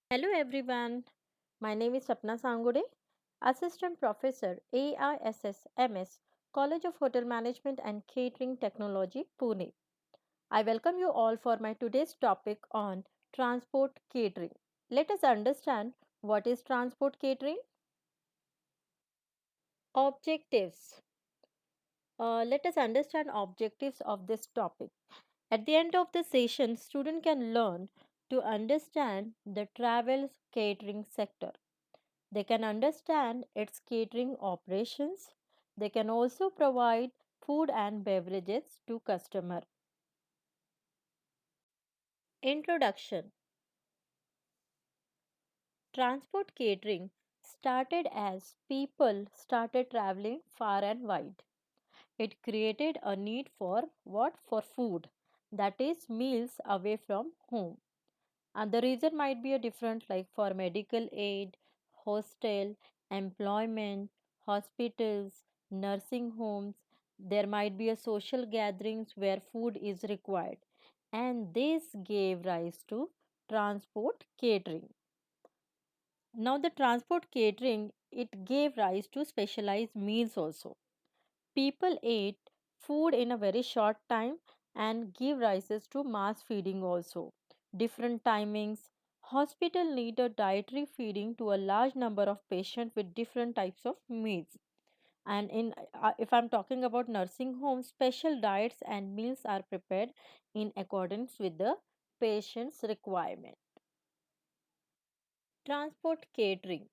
Hello everyone, my name is Sapna Sangude, Assistant Professor AISS College of Hotel Management and Catering Technology, Pune. I welcome you all for my today's topic on transport catering. Let us understand what is transport catering. Objectives. Let us understand objectives of this topic. At the end of the session, student can learn to understand the travel catering sector. They can understand its catering operations. They can also provide food and beverages to customer. Introduction. Transport catering started as people started traveling far and wide. It created a need for what? For food, that is meals away from home. And the reason might be a different, like for medical aid, hostel, employment, hospitals, nursing homes. There might be a social gatherings where food is required. And this gave rise to transport catering. Now the transport catering it gave rise to specialized meals also. People ate food in a very short time and give rises to mass feeding also. Different timings. Hospital need a dietary feeding to a large number of patients with different types of meals. And in if I'm talking about nursing homes, special diets and meals are prepared in accordance with the patient's requirement. Transport catering.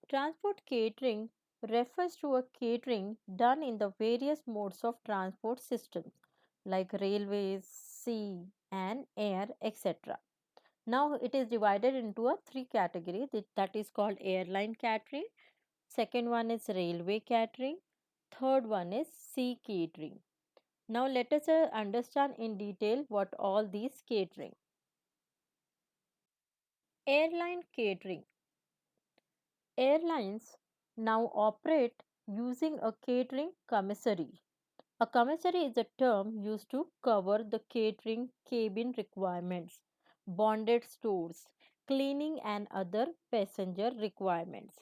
Transport catering refers to a catering done in the various modes of transport systems like railways, sea, and air, etc. Now it is divided into a three categories that is called airline catering, second one is railway catering, third one is sea catering. Now let us understand in detail what all these catering. Airline catering. Airlines now operate using a catering commissary. A commissary is a term used to cover the catering cabin requirements, bonded stores, cleaning, and other passenger requirements.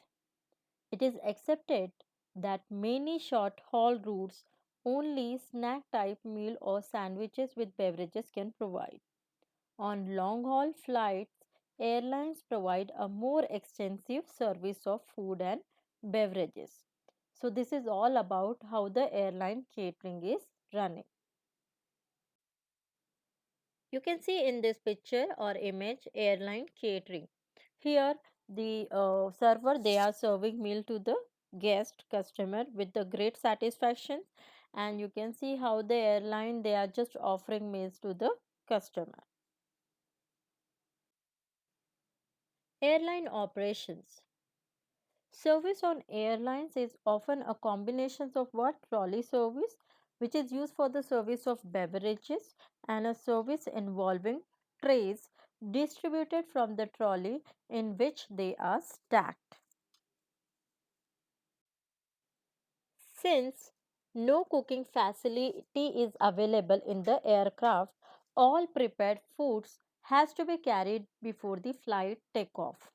It is accepted that many short haul routes only snack type meal or sandwiches with beverages can provide. On long haul flights, airlines provide a more extensive service of food and beverages. So, this is all about how the airline catering is running. You can see in this picture or image airline catering. Here, the server they are serving meal to the guest customer with the great satisfaction, and you can see how the airline they are just offering meals to the customer. Airline operations. Service on airlines is often a combination of what trolley service, which is used for the service of beverages, and a service involving trays distributed from the trolley in which they are stacked. Since no cooking facility is available in the aircraft, all prepared foods has to be carried before the flight takeoff.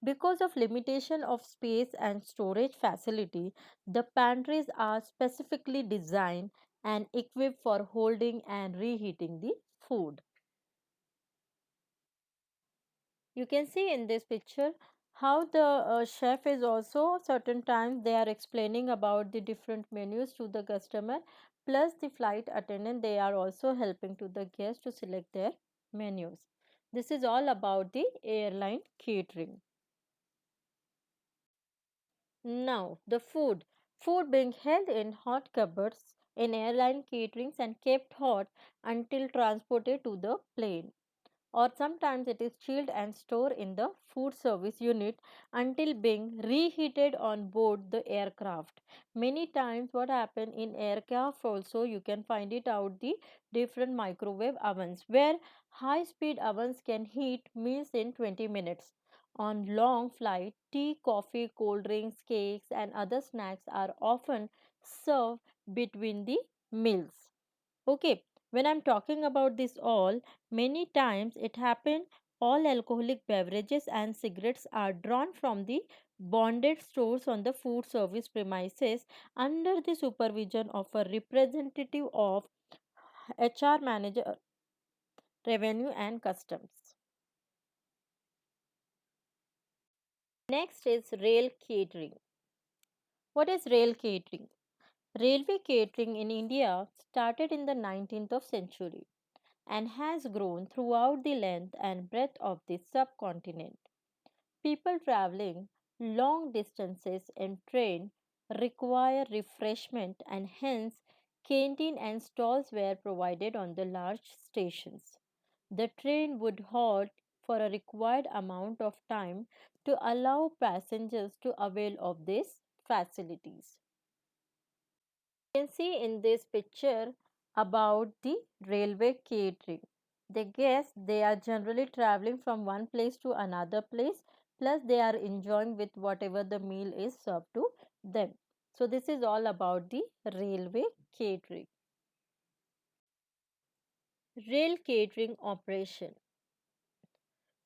Because of limitation of space and storage facility, the pantries are specifically designed and equipped for holding and reheating the food. You can see in this picture how the chef is also certain times they are explaining about the different menus to the customer, plus the flight attendant they are also helping to the guests to select their menus. This is all about the airline catering. Now, the food. Food being held in hot cupboards in airline caterings and kept hot until transported to the plane. Or sometimes it is chilled and stored in the food service unit until being reheated on board the aircraft. Many times what happen in aircraft also you can find it out the different microwave ovens where high speed ovens can heat meals in 20 minutes. On long flight, tea, coffee, cold drinks, cakes and other snacks are often served between the meals. Okay, when I'm talking about this all, many times it happen All alcoholic beverages and cigarettes are drawn from the bonded stores on the food service premises under the supervision of a representative of HR manager, revenue and customs. Next is rail catering. What is rail catering? Railway catering in India started in the 19th of century and has grown throughout the length and breadth of the subcontinent. People traveling long distances in train require refreshment and hence canteen and stalls were provided on the large stations. The train would halt for a required amount of time to allow passengers to avail of these facilities. You can see in this picture about the railway catering. The guests they are generally traveling from one place to another place, plus they are enjoying with whatever the meal is served to them. So this is all about the railway catering. Rail catering operation.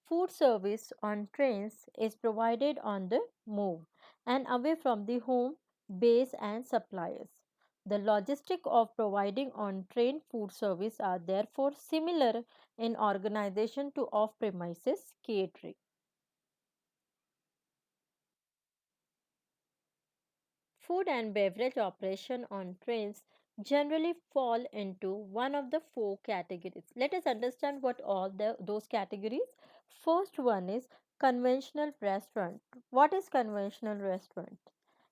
Food service on trains is provided on the move and away from the home base and suppliers. The logistic of providing on train food service are therefore similar in organization to off premises catering. Food and beverage operation on trains generally fall into one of the four categories. Let us understand what all those categories. First one is conventional restaurant. What is conventional restaurant?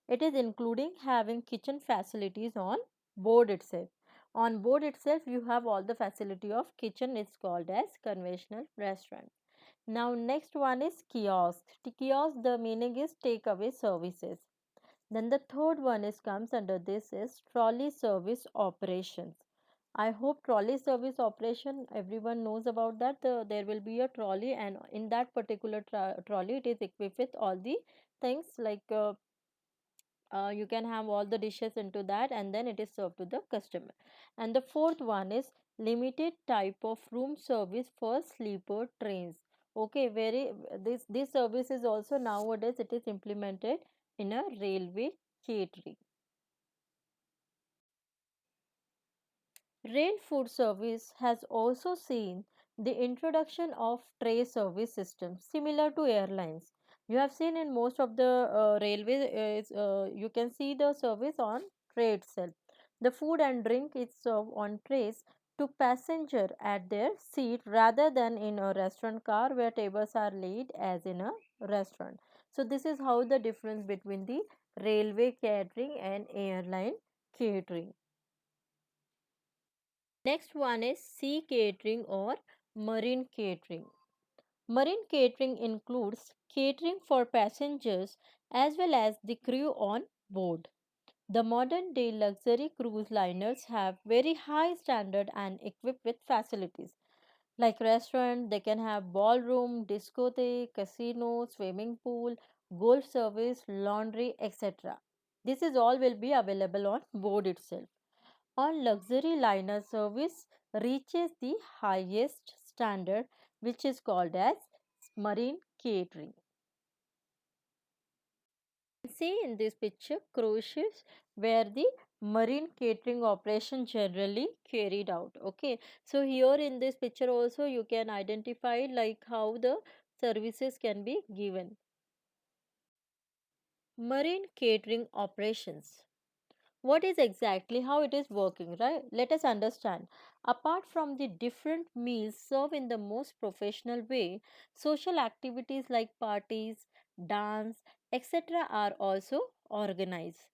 It is including having kitchen facilities on board itself. On board itself, you have all the facility of kitchen. It's called as conventional restaurant. Now, next one is kiosk. Kiosk, the meaning is takeaway services. Then the third one is comes under this is trolley service operations. I hope trolley service operation everyone knows about that. There will be a trolley and in that particular trolley it is equipped with all the things like you can have all the dishes into that and then it is served to the customer. And the fourth one is limited type of room service for sleeper trains. Okay, very this service is also nowadays it is implemented in a railway catering. Rail food service has also seen the introduction of tray service systems similar to airlines. You have seen in most of the railways, you can see the service on tray itself. The food and drink is served on trays to passenger at their seat rather than in a restaurant car where tables are laid as in a restaurant. So this is how the difference between the railway catering and airline catering. Next one is sea catering or marine catering. Marine catering includes catering for passengers as well as the crew on board. The modern day luxury cruise liners have very high standard and equipped with facilities like restaurant, they can have ballroom, discotheque, casino, swimming pool, golf service, laundry, etc. This is all will be available on board itself. On luxury liner service reaches the highest standard which is called as marine catering. See in this picture cruise ships where the marine catering operation generally carried out. Okay, so here in this picture also you can identify like how the services can be given. Marine catering operations, what is exactly how it is working, right? Let us understand. Apart from the different meals served in the most professional way, social activities like parties, dance, etc. are also organized.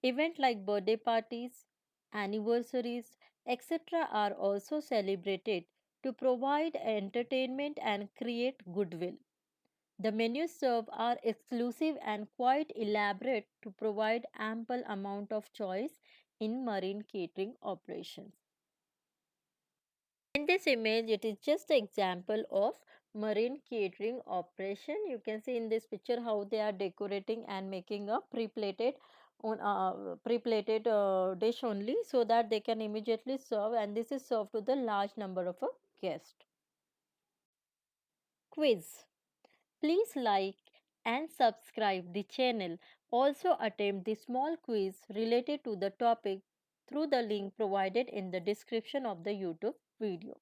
Events like birthday parties, anniversaries, etc. are also celebrated to provide entertainment and create goodwill. The menus served are exclusive and quite elaborate to provide ample amount of choice in marine catering operations. In this image, it is just an example of marine catering operation. You can see in this picture how they are decorating and making a pre-plated dish only so that they can immediately serve and this is served to the large number of a guest. quiz. Please like and subscribe the channel. Also attempt the small quiz related to the topic through the link provided in the description of the YouTube video.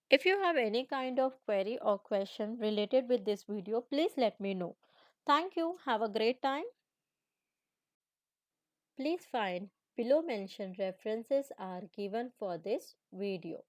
If you have any kind of query or question related with this video, please let me know. Thank you. Have a great time. Please find below mentioned references are given for this video.